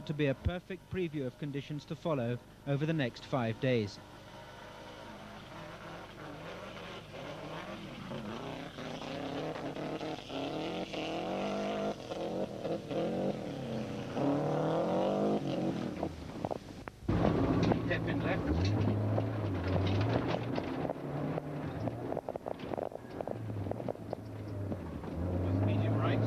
to be a perfect preview of conditions to follow over the next 5 days. Step in left. Medium right.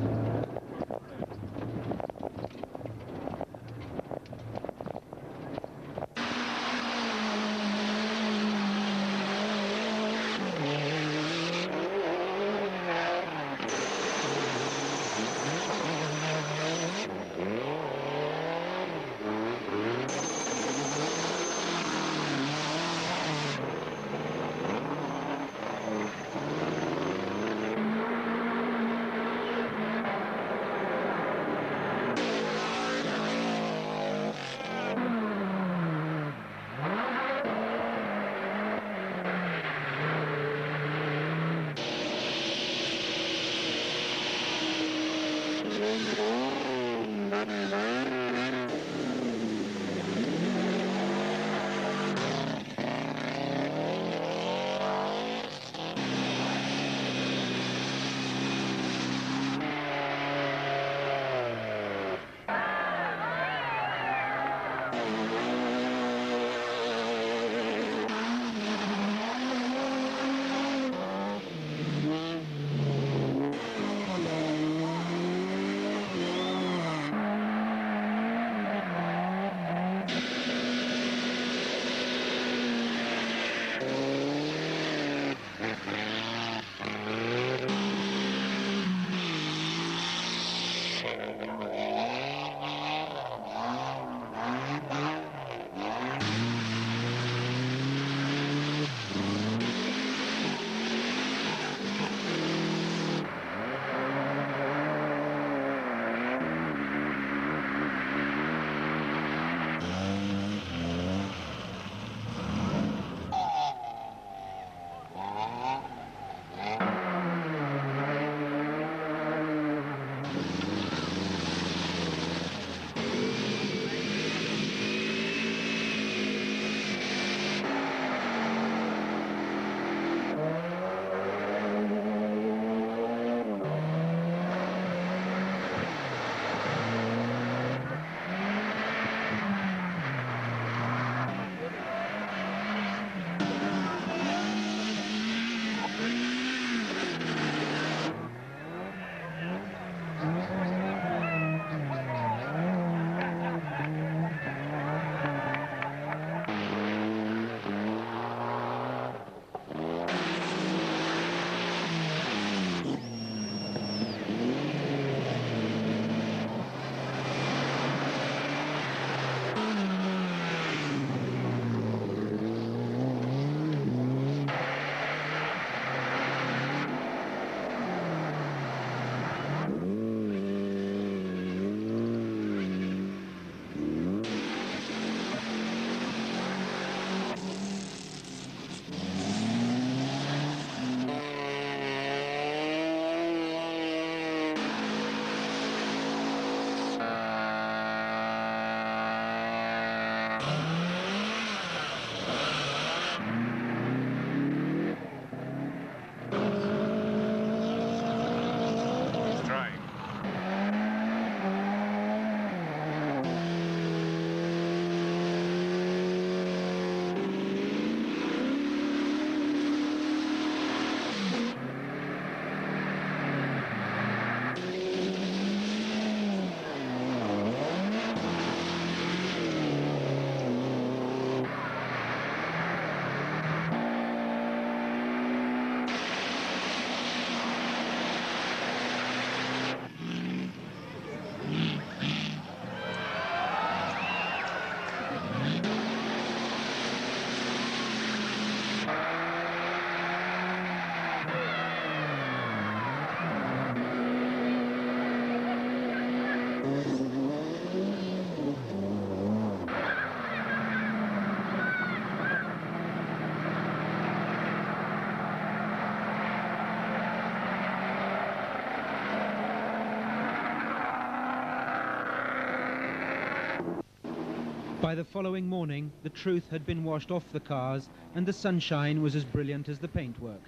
By the following morning, the truth had been washed off the cars and the sunshine was as brilliant as the paintwork.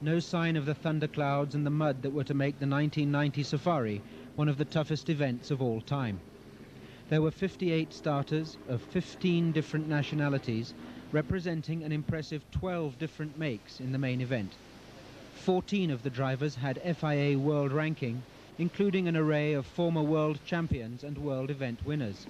No sign of the thunderclouds and the mud that were to make the 1990 Safari one of the toughest events of all time. There were 58 starters of 15 different nationalities, representing an impressive 12 different makes in the main event. 14 of the drivers had FIA world ranking, including an array of former world champions and world event winners.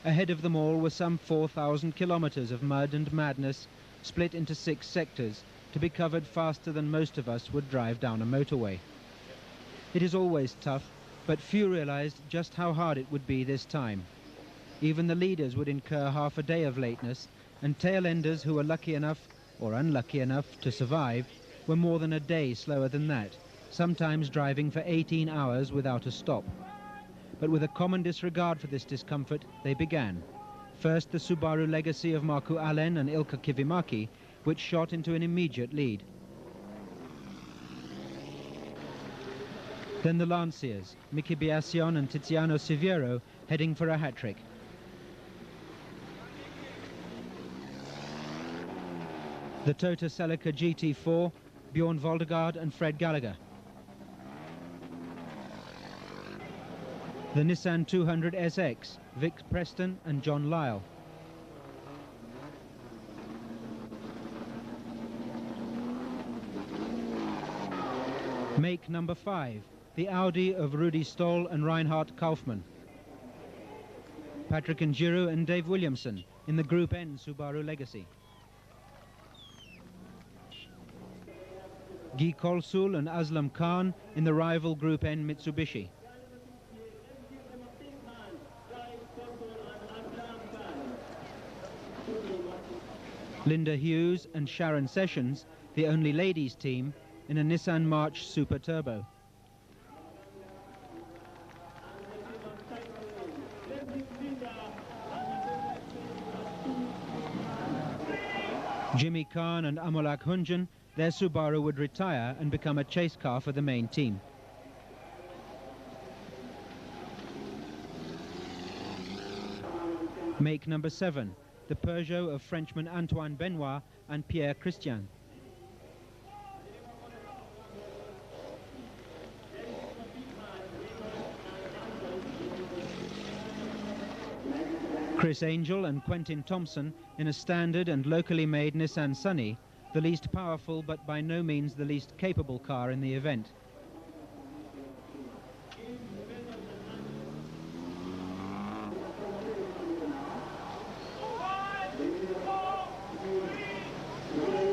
Ahead of them all were some 4,000 kilometers of mud and madness, split into 6 sectors, to be covered faster than most of us would drive down a motorway. It is always tough, but few realized just how hard it would be this time. Even the leaders would incur half a day of lateness, and tail-enders who were lucky enough, or unlucky enough, to survive, were more than a day slower than that, sometimes driving for 18 hours without a stop. But with a common disregard for this discomfort, they began. First, the Subaru legacy of Markku Alén and Ilkka Kivimäki, which shot into an immediate lead. Then the Lanciers, Miki Biasion and Tiziano Siviero, heading for a hat-trick. The Tota Celica GT4, Bjorn Voldegaard and Fred Gallagher. The Nissan 200 SX, Vic Preston and John Lyle. Make number 5, the Audi of Rudi Stoll and Reinhard Kaufmann. Patrick Njiru and Dave Williamson in the Group N Subaru Legacy. Guy Kolsul and Aslam Khan in the rival Group N Mitsubishi. Linda Hughes and Sharon Sessions, the only ladies team, in a Nissan March Super Turbo. Jimmy Khan and Amolak Hunjan, their Subaru would retire and become a chase car for the main team. Make number 7, the Peugeot of Frenchman Antoine Benoit and Pierre Christian. Chris Angel and Quentin Thompson in a standard and locally made Nissan Sunny, the least powerful but by no means the least capable car in the event.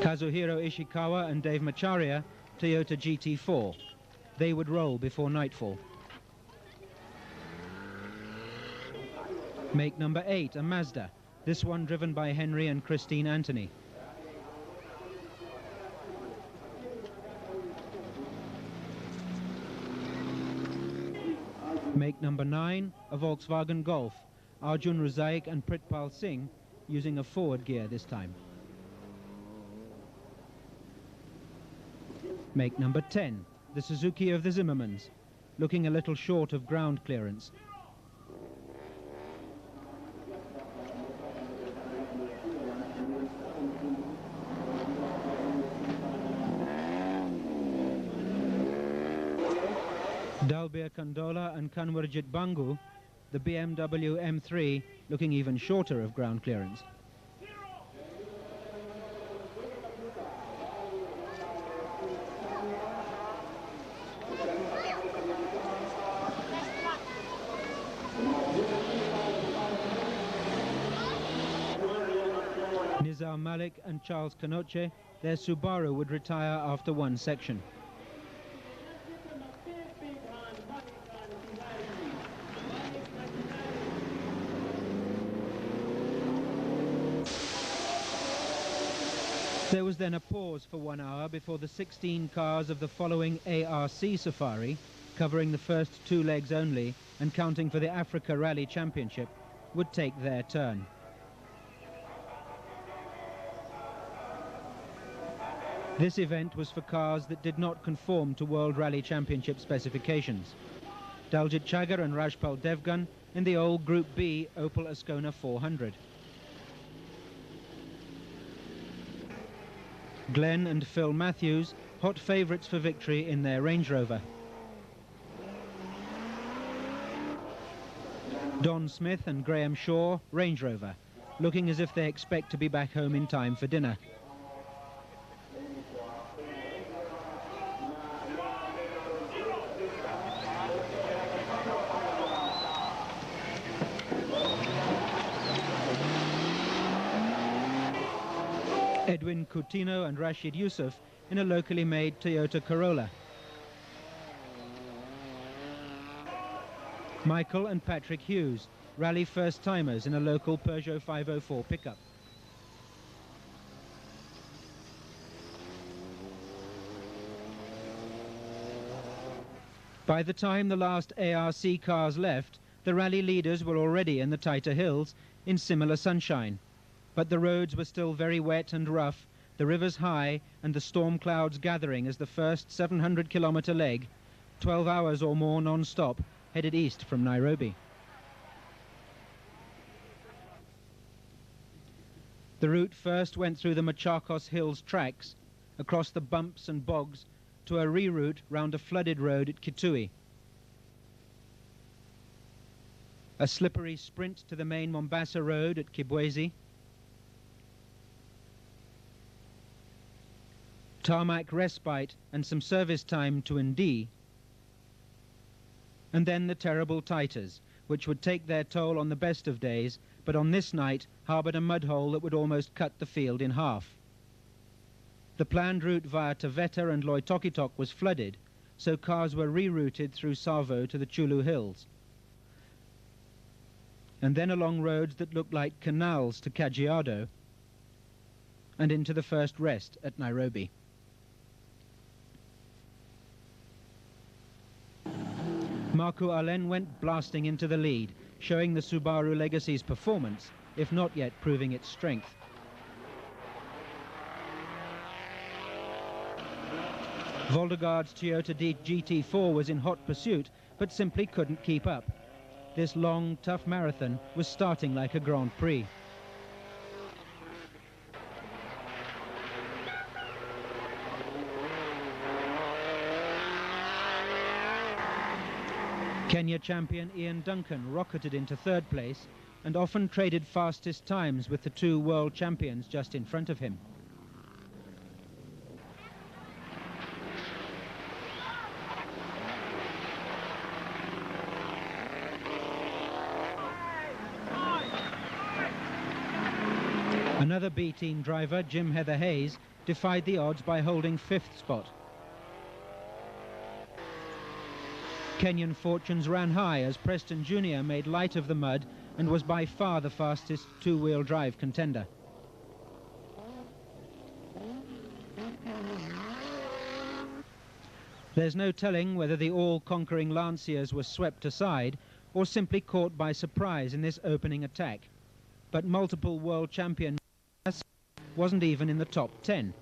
Kazuhiro Ishikawa and Dave Macharia, Toyota GT4. They would roll before nightfall. Make number 8, a Mazda, this one driven by Henry and Christine Anthony. Make number 9, a Volkswagen Golf, Arjun Ruzaik and Pritpal Singh using a forward gear this time. Make number 10, the Suzuki of the Zimmermans, looking a little short of ground clearance. Dalbir Kandola and Kanwarjit Bangu, the BMW M3, looking even shorter of ground clearance. Nizar Malik and Charles Canoche, their Subaru would retire after one section. There was then a pause for 1 hour before the 16 cars of the following ARC Safari, covering the first 2 legs only and counting for the Africa Rally Championship, would take their turn. This event was for cars that did not conform to World Rally Championship specifications. Daljit Chagar and Rajpal Devgan in the old Group B Opel Ascona 400. Glenn and Phil Matthews, hot favourites for victory in their Range Rover. Don Smith and Graham Shaw, Range Rover, looking as if they expect to be back home in time for dinner. Edwin Coutinho and Rashid Yusuf in a locally made Toyota Corolla. Michael and Patrick Hughes, Rally first-timers in a local Peugeot 504 pickup. By the time the last ARC cars left, the rally leaders were already in the tighter hills in similar sunshine. But the roads were still very wet and rough, the rivers high, and the storm clouds gathering as the first 700-kilometre leg, 12 hours or more non-stop, headed east from Nairobi. The route first went through the Machakos Hills tracks, across the bumps and bogs, to a reroute round a flooded road at Kitui. A slippery sprint to the main Mombasa road at Kibwezi. Tarmac respite and some service time to Ndi, and then the terrible Titers, which would take their toll on the best of days, but on this night harboured a mud hole that would almost cut the field in half. The planned route via Taveta and Loitokitok was flooded, so cars were rerouted through Savo to the Chulu Hills, and then along roads that looked like canals to Kajiado, and into the first rest at Nairobi. Marco Allen went blasting into the lead, showing the Subaru Legacy's performance, if not yet proving its strength. Voldegaard's Toyota GT4 was in hot pursuit, but simply couldn't keep up. This long, tough marathon was starting like a Grand Prix. Kenya champion Ian Duncan rocketed into third place and often traded fastest times with the two world champions just in front of him. Another B-team driver, Jim Heather Hayes, defied the odds by holding fifth spot. Kenyan fortunes ran high as Preston Jr. made light of the mud and was by far the fastest two-wheel drive contender. There's no telling whether the all-conquering Lanciers were swept aside or simply caught by surprise in this opening attack. But multiple world champion wasn't even in the top 10.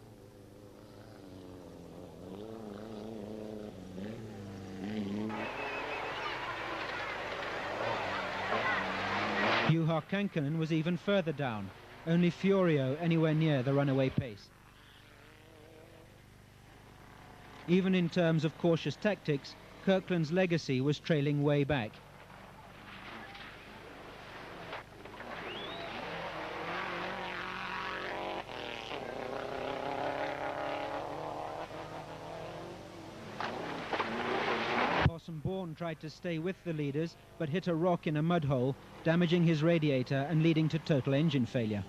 Juha Kankkunen was even further down, only Fiorio anywhere near the runaway pace. Even in terms of cautious tactics, Kirkland's Legacy was trailing way back. Bourne tried to stay with the leaders, but hit a rock in a mud hole, damaging his radiator and leading to total engine failure.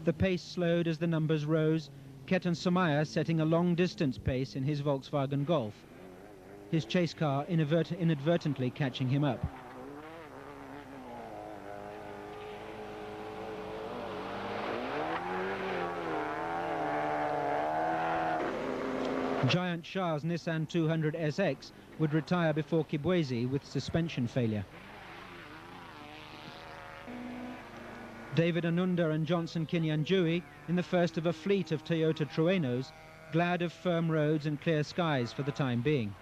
The pace slowed as the numbers rose, Ketan Somaya setting a long-distance pace in his Volkswagen Golf, his chase car inadvertently catching him up. Giant Shah's Nissan 200 SX would retire before Kibwezi with suspension failure. David Anunda and Johnson Kinyanjui in the first of a fleet of Toyota Truenos, glad of firm roads and clear skies for the time being.